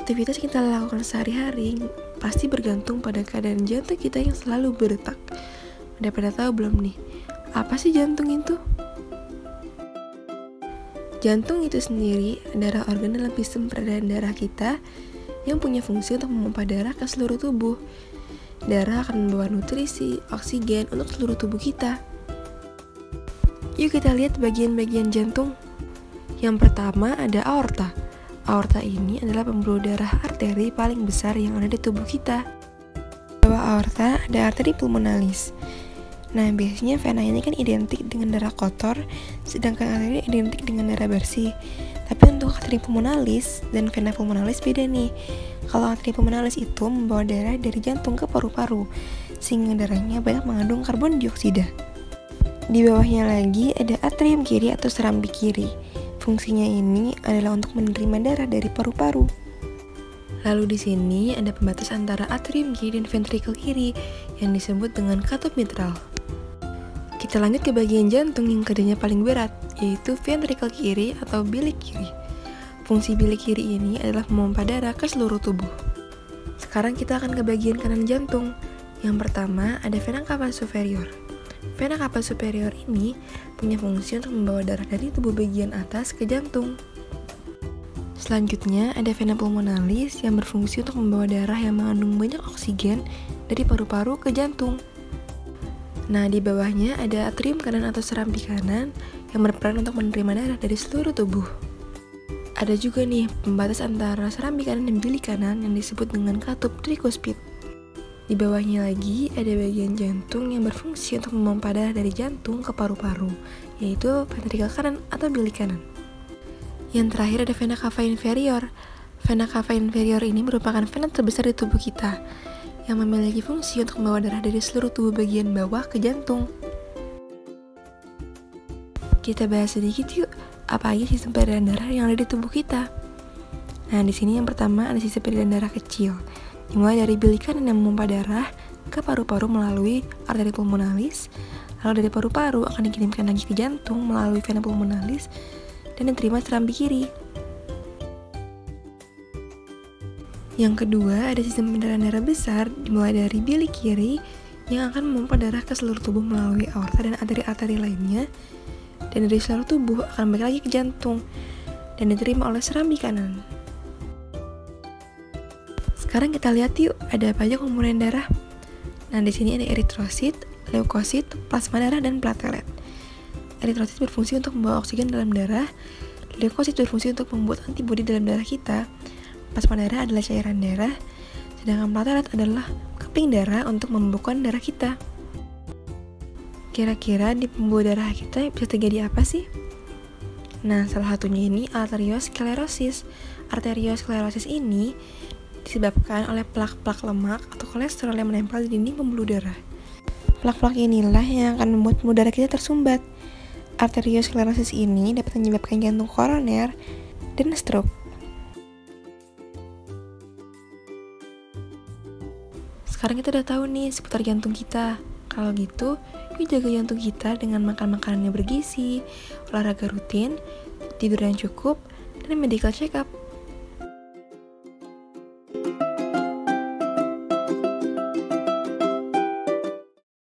aktivitas yang kita lakukan sehari-hari pasti bergantung pada keadaan jantung kita yang selalu berdetak. Udah pada tahu belum nih, apa sih jantung itu? Jantung itu sendiri adalah organ dalam sistem peredaran darah kita yang punya fungsi untuk memompa darah ke seluruh tubuh. Darah akan membawa nutrisi, oksigen untuk seluruh tubuh kita. Yuk kita lihat bagian-bagian jantung. Yang pertama ada aorta. Aorta ini adalah pembuluh darah arteri paling besar yang ada di tubuh kita. Di bawah aorta ada arteri pulmonalis. Nah, biasanya vena ini kan identik dengan darah kotor, sedangkan arteri identik dengan darah bersih. Tapi untuk arteri pulmonalis dan vena pulmonalis beda nih. Kalau arteri pulmonalis itu membawa darah dari jantung ke paru-paru, sehingga darahnya banyak mengandung karbon dioksida. Di bawahnya lagi ada atrium kiri atau serambi kiri. Fungsinya ini adalah untuk menerima darah dari paru-paru. Lalu di sini ada pembatas antara atrium kiri dan ventrikel kiri yang disebut dengan katup mitral. Kita lanjut ke bagian jantung yang kerjanya paling berat, yaitu ventrikel kiri atau bilik kiri. Fungsi bilik kiri ini adalah memompa darah ke seluruh tubuh. Sekarang kita akan ke bagian kanan jantung. Yang pertama ada vena cava superior. Vena cava superior ini punya fungsi untuk membawa darah dari tubuh bagian atas ke jantung. Selanjutnya ada vena pulmonalis yang berfungsi untuk membawa darah yang mengandung banyak oksigen dari paru-paru ke jantung. Nah, di bawahnya ada atrium kanan atau serambi kanan yang berperan untuk menerima darah dari seluruh tubuh. Ada juga nih pembatas antara serambi kanan dan bilik kanan yang disebut dengan katup trikuspid. Di bawahnya lagi ada bagian jantung yang berfungsi untuk memompa darah dari jantung ke paru-paru, yaitu ventrikel kanan atau bilik kanan. Yang terakhir ada vena cava inferior. Vena cava inferior ini merupakan vena terbesar di tubuh kita, yang memiliki fungsi untuk membawa darah dari seluruh tubuh bagian bawah ke jantung. Kita bahas sedikit yuk, apa aja sistem peredaran darah yang ada di tubuh kita. Nah, di sini yang pertama ada sistem peredaran darah kecil, dimulai dari bilik kanan yang memompa darah ke paru-paru melalui arteri pulmonalis, lalu dari paru-paru akan dikirimkan lagi ke jantung melalui vena pulmonalis dan diterima serambi kiri. Yang kedua ada sistem peredaran darah besar, dimulai dari bilik kiri yang akan memompa darah ke seluruh tubuh melalui aorta dan arteri-arteri lainnya, dan dari seluruh tubuh akan balik lagi ke jantung dan diterima oleh serambi kanan. Sekarang kita lihat yuk, ada apa aja komponen darah. Nah, di sini ada eritrosit, leukosit, plasma darah, dan platelet. Eritrosit berfungsi untuk membawa oksigen dalam darah, leukosit berfungsi untuk membuat antibodi dalam darah kita, plasma darah adalah cairan darah, sedangkan platelet adalah keping darah untuk membekukan darah kita. Kira-kira di pembuluh darah kita bisa terjadi apa sih? Nah, salah satunya ini arteriosklerosis. Arteriosklerosis ini disebabkan oleh plak-plak lemak atau kolesterol yang menempel di dinding pembuluh darah. Plak-plak inilah yang akan membuat pembuluh darah kita tersumbat. Arteriosklerosis ini dapat menyebabkan jantung koroner dan stroke. Sekarang kita udah tahu nih seputar jantung kita. Kalau gitu, yuk jaga jantung kita dengan makan makanan yang bergizi, olahraga rutin, tidur yang cukup, dan medical check up.